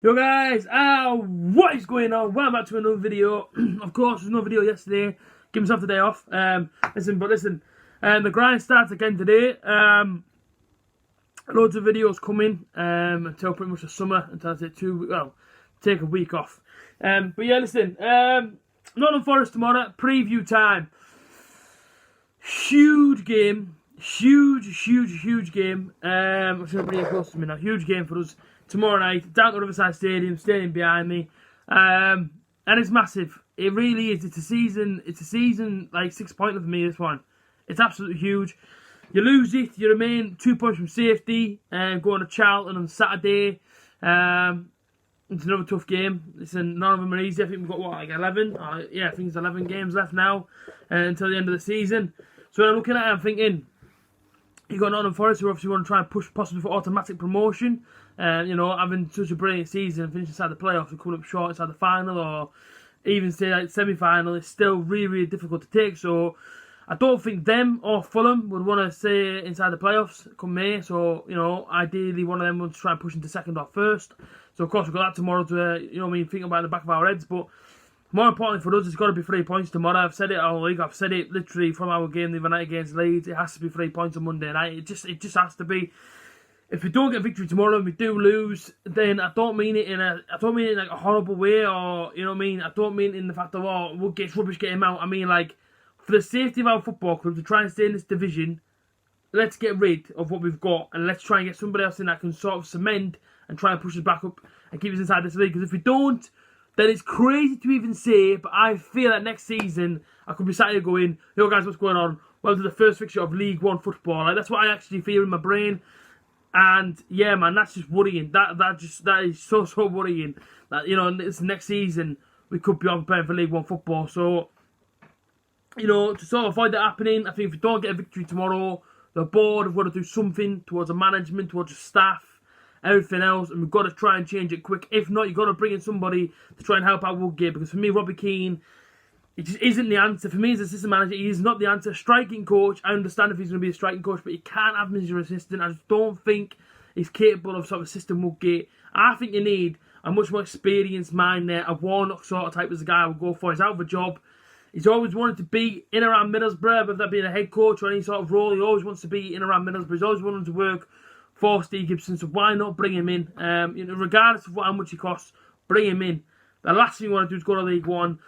Yo guys, what is going on? Welcome back to another video. Of course, there's no video yesterday. Give myself the day off. Listen, the grind starts again today. Loads of videos coming until pretty much the summer, until I take a week off. But yeah, listen, Nottingham Forest tomorrow, preview time. Huge game. Huge game. I'm just going to bring it close to me now. Huge game for us tomorrow night, down at Riverside Stadium behind me. And it's massive. It really is. It's a season like 6 pointer for me, this one. It's absolutely huge. You lose it, you remain 2 points from safety, and going to Charlton on Saturday. It's another tough game. Listen, none of them are easy. I think we've got, like 11? I think it's 11 games left now until the end of the season. So when I'm looking at it, I'm thinking, you got Nottingham Forest, who obviously want to try and push possibly for automatic promotion. Having such a brilliant season and finishing inside the playoffs and coming up short inside the final, or even say like semi-final, it's still really difficult to take. So I don't think them or Fulham would want to stay inside the playoffs come May. So, ideally one of them wants to try and push into second or first. So of course we've got that tomorrow to, think about in the back of our heads. But more importantly for us, it's got to be 3 points tomorrow. I've said it all week. I've said it literally from our game the other night against Leeds. It has to be 3 points on Monday night. It just has to be. If we don't get victory tomorrow and we do lose, then I don't mean it in like a horrible way, or I don't mean in the fact of we'll get rubbish, get him out. I mean, like, for the safety of our football club to try and stay in this division, let's get rid of what we've got and let's try and get somebody else in that can sort of cement and try and push us back up and keep us inside this league. Because if we don't, then it's crazy to even say, but I feel that next season I could be sat here going, yo guys, what's going on? Well, to the first fixture of League One football. Like, that's what I actually feel in my brain. And yeah, man, that's just worrying. That is so worrying. That this next season we could be on preparing for League One football. So to sort of avoid that happening, I think if we don't get a victory tomorrow, the board have got to do something towards the management, towards the staff, everything else, and we've got to try and change it quick. If not, you've got to bring in somebody to try and help out Woodgate, because for me, Robbie Keane, it just isn't the answer. For me as assistant manager, he is not the answer. Striking coach, I understand if he's going to be a striking coach, but you can't have him as your assistant. I just don't think he's capable of sort of assisting Woodgate. I think you need a much more experienced mind there. A Warnock sort of type as a guy I would go for. He's out of a job. He's always wanted to be in around Middlesbrough, whether that being a head coach or any sort of role. He always wants to be in around Middlesbrough. He's always wanted to work for Steve Gibson, so why not bring him in? Regardless of how much he costs, bring him in. The last thing you want to do is go to League One.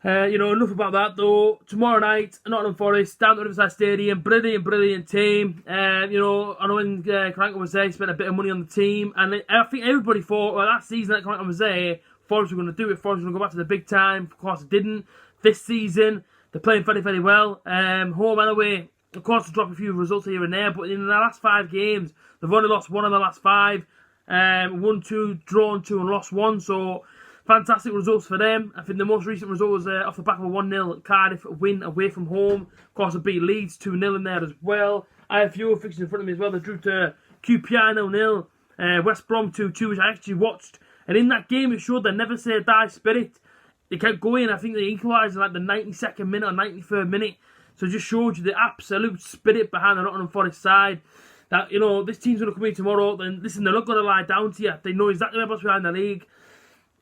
Enough about that though. Tomorrow night, Nottingham Forest, down at Riverside Stadium. Brilliant team. I know when Karanka was there, he spent a bit of money on the team. And I think everybody thought, well, that season that Karanka was there, Forest were going to do it. Forest were going to go back to the big time. Of course, it didn't. This season, they're playing very well. Home and away, of course, they'll drop a few results here and there. But in the last 5 games, they've only lost 1 of the last 5. Won 2, drawn 2, and lost 1. So fantastic results for them. I think the most recent result was off the back of a 1-0 Cardiff win away from home. Of course, they beat Leeds 2-0 in there as well. I have a few fixtures in front of me as well. They drew to QPR 0-0, West Brom 2-2, which I actually watched. And in that game, it showed their never say die spirit. They kept going. I think they equalised in like the 92nd minute or 93rd minute. So it just showed you the absolute spirit behind the Nottingham Forest side. That, this team's going to come in tomorrow. Then listen, they're not going to lie down to you. They know exactly what's behind the league.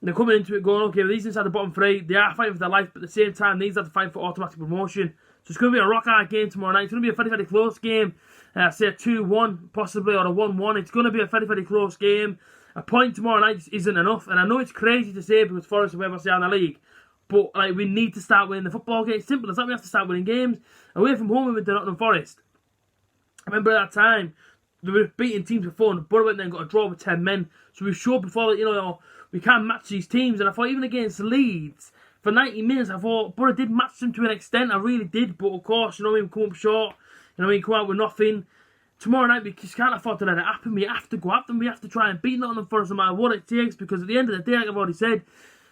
They're coming into it going, okay, well, these inside the bottom 3, they are fighting for their life, but at the same time, these have to fight for automatic promotion. So it's going to be a rock-hard game tomorrow night. It's going to be a very close game. Say a 2-1, possibly, or a 1-1. It's going to be a very close game. A point tomorrow night just isn't enough. And I know it's crazy to say because Forest are where we're in the league, but we need to start winning the football game. It's simple as that. We have to start winning games. Away from home with the Nottingham Forest, I remember at that time, they were beating teams before, and Borough went there and got a draw with 10 men. So we showed before that, we can't match these teams. And I thought even against Leeds, for 90 minutes, I thought Borough did match them to an extent. I really did. But of course, we come up short. We come out with nothing. Tomorrow night, we just can't afford to let it happen. We have to go at them. We have to try and beat Nottingham Forest no matter what it takes. Because at the end of the day, like I've already said,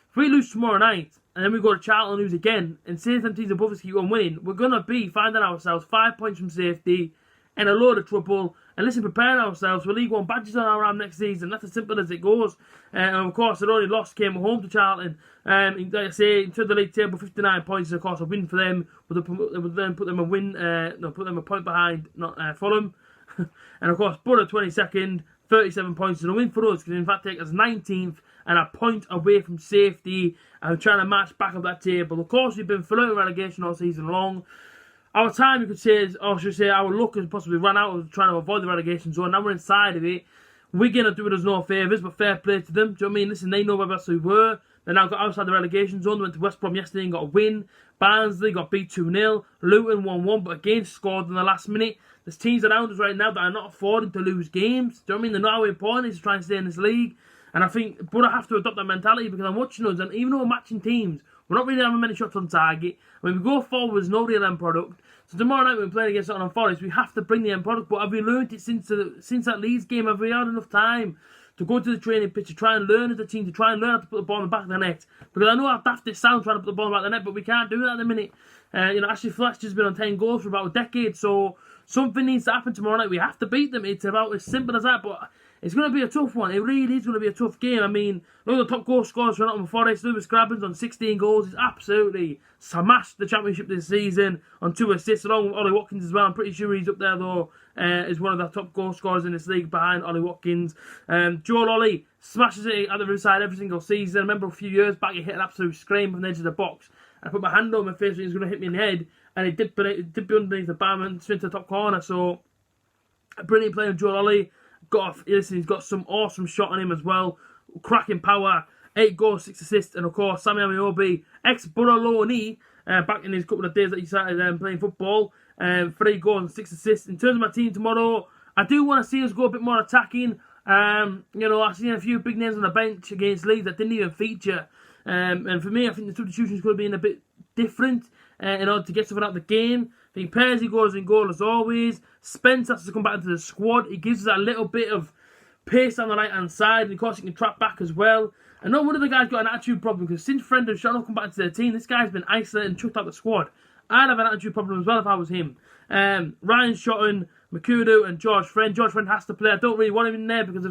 if we lose tomorrow night, and then we go to Charlton and lose again, and say some teams above us keep on winning, we're going to be finding ourselves 5 points from safety, in a load of trouble, and listen, preparing ourselves for League One badges on our arm next season. That's as simple as it goes. And of course, their only loss came home to Charlton. Like I say, into the league table, 59 points. Of course, a win for them would then put them a point behind Fulham. And of course, Borough 22nd, 37 points. And a win for us can in fact take us 19th and a point away from safety and trying to match back up that table. Of course, we've been flirting relegation all season long. Our time, you could say, or should I say, our luck has possibly run out of trying to avoid the relegation zone. Now we're inside of it. Wigan are doing us no favours, but fair play to them. Do you know what I mean? Listen, they know where else we were. They now got outside the relegation zone. They went to West Brom yesterday and got a win. Barnsley got beat 2-0. Luton 1-1, but again scored in the last minute. There's teams around us right now that are not affording to lose games. Do you know what I mean? They know how important it is to try and stay in this league. And I think, but I have to adopt that mentality because I'm watching us, and even though we're matching teams, we're not really having many shots on target. When we go forward, there's no real end product. So tomorrow night when we're playing against Nottingham Forest, we have to bring the end product. But have we learned it since that Leeds game? Have we had enough time to go to the training pitch, to try and learn as a team, to try and learn how to put the ball in the back of the net? Because I know how daft it sounds trying to put the ball in the back of the net, but we can't do that at the minute. Ashley Fletcher's been on 10 goals for about a decade, so something needs to happen tomorrow night. We have to beat them. It's about as simple as that, but it's going to be a tough one. It really is going to be a tough game. I mean, look at the top goal scorers for Nottingham Forest. Lewis Grabbins on 16 goals. He's absolutely smashed the championship this season on 2 assists, along with Ollie Watkins as well. I'm pretty sure he's up there, though, is one of the top goal scorers in this league behind Ollie Watkins. Joel Ollie smashes it at the other side every single season. I remember a few years back, he hit an absolute scream from the edge of the box. I put my hand on my face when he was going to hit me in the head, and it dipped underneath the bar and straight to the top corner. So, a brilliant player, Joel Ollie. He's got some awesome shot on him as well. Cracking power. 8 goals, 6 assists. And of course, Sammy Amiobi, ex-Borough loanee, back in his couple of days that he started playing football. 3 goals and 6 assists. In terms of my team tomorrow, I do want to see us go a bit more attacking. I've seen a few big names on the bench against Leeds that didn't even feature. And for me, I think the substitutions could have been a bit different in order to get something out of the game. I think Pearsie goes in goal as always. Spence has to come back into the squad. He gives us a little bit of pace on the right-hand side. And of course, he can trap back as well. And not one of the guys got an attitude problem because since Friend and Sean have come back into their team, this guy's been isolated and chucked out the squad. I'd have an attitude problem as well if I was him. Ryan Shotton, Makudu and George Friend. George Friend has to play. I don't really want him in there because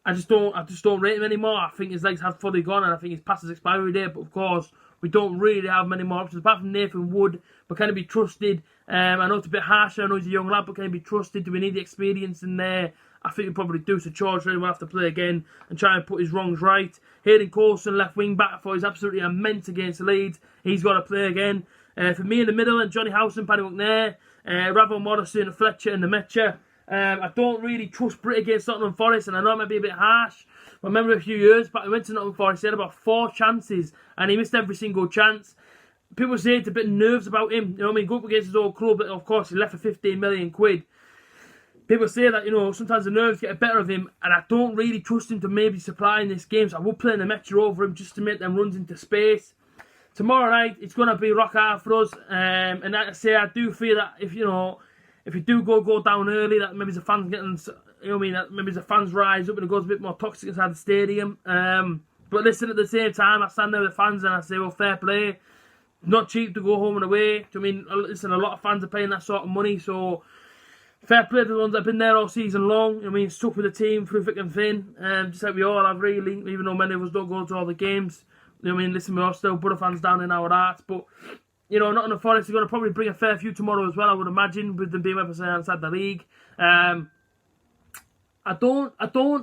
I just don't rate him anymore. I think his legs have fully gone and I think he's past his expiry date. But of course, we don't really have many more options apart from Nathan Wood. But can he be trusted? I know it's a bit harsher. I know he's a young lad, but can he be trusted? Do we need the experience in there? I think we probably do. So George Friend will have to play again and try and put his wrongs right. Hayden Coulson, left wing back, I thought he's absolutely immense against Leeds. He's got to play again. For me in the middle, and Johnny Howson, Paddy McNair, Ravel Morrison, Fletcher and the Metcher. I don't really trust Britt against Nottingham Forest, and I know it might be a bit harsh. I remember a few years back, we went to Nottingham Forest, he had about 4 chances, and he missed every single chance. People say it's a bit nerves about him, you know what I mean, go up against his old club, but of course he left for 15 million quid. People say that, sometimes the nerves get the better of him, and I don't really trust him to maybe supply in this game, so I would play the Metcher over him just to make them runs into space. Tomorrow night, it's going to be rock hard for us, and like I say, I do feel that if we do go down early, that maybe the fans getting, that maybe the fans rise up and it goes a bit more toxic inside the stadium. But listen, at the same time, I stand there with the fans and I say, well, fair play. Not cheap to go home and away. Listen, a lot of fans are paying that sort of money, so fair play to the ones that have been there all season long. Stuck with the team through thick and thin, just like we all have really, even though many of us don't go to all the games. Listen, we're all still Borough fans down in our hearts, but Nottingham Forest are going to probably bring a fair few tomorrow as well, I would imagine, with them being represented outside the league. I don't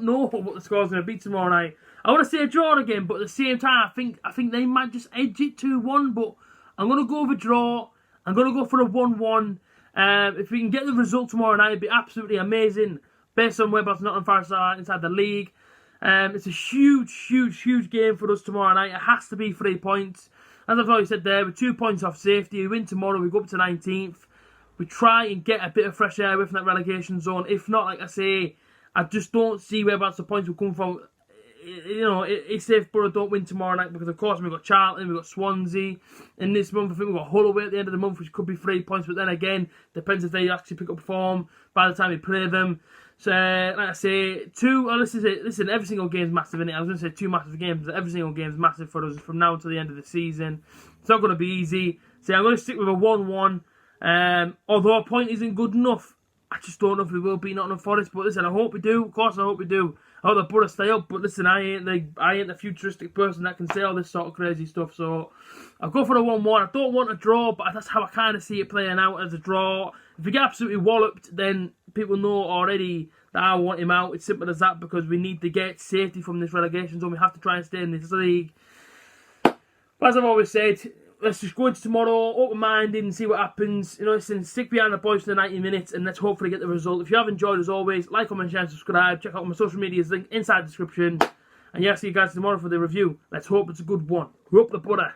know what the score's going to be tomorrow night. I want to say a draw again, but at the same time, I think they might just edge it 2-1, but I'm going to go with a draw. I'm going to go for a 1-1. If we can get the result tomorrow night, it'd be absolutely amazing, based on whereabouts Nottingham Forest are inside the league. It's a huge game for us tomorrow night. It has to be 3 points. As I've already said there, we're 2 points off safety. We win tomorrow, we go up to 19th. We try and get a bit of fresh air away from that relegation zone. If not, like I say, I just don't see whereabouts the points will come from. It's if Borough don't win tomorrow night, because of course we've got Charlton, we've got Swansea. In this month, I think we've got Hull away at the end of the month, which could be 3 points. But then again, depends if they actually pick up form by the time we play them. So, like I say, listen, every single game's massive, innit? I was going to say 2 massive games, but every single game's massive for us from now until the end of the season. It's not going to be easy. So I'm going to stick with a 1-1. Although a point isn't good enough, I just don't know if we will beat Nottingham Forest. But listen, I hope we do. Of course, I hope we do. I hope the Borough stay up. But listen, I ain't the futuristic person that can say all this sort of crazy stuff. So I'll go for a 1-1. I don't want a draw, but that's how I kind of see it playing out, as a draw. If we get absolutely walloped, then people know already that I want him out. It's simple as that, because we need to get safety from this relegation zone. We have to try and stay in this league. But as I've always said, let's just go into tomorrow open-minded and see what happens. You know, listen, stick behind the boys for the 90 minutes and let's hopefully get the result. If you have enjoyed, as always, like, comment, share, and subscribe. Check out my social medias, link inside the description. And yeah, see you guys tomorrow for the review. Let's hope it's a good one. We're up the butter.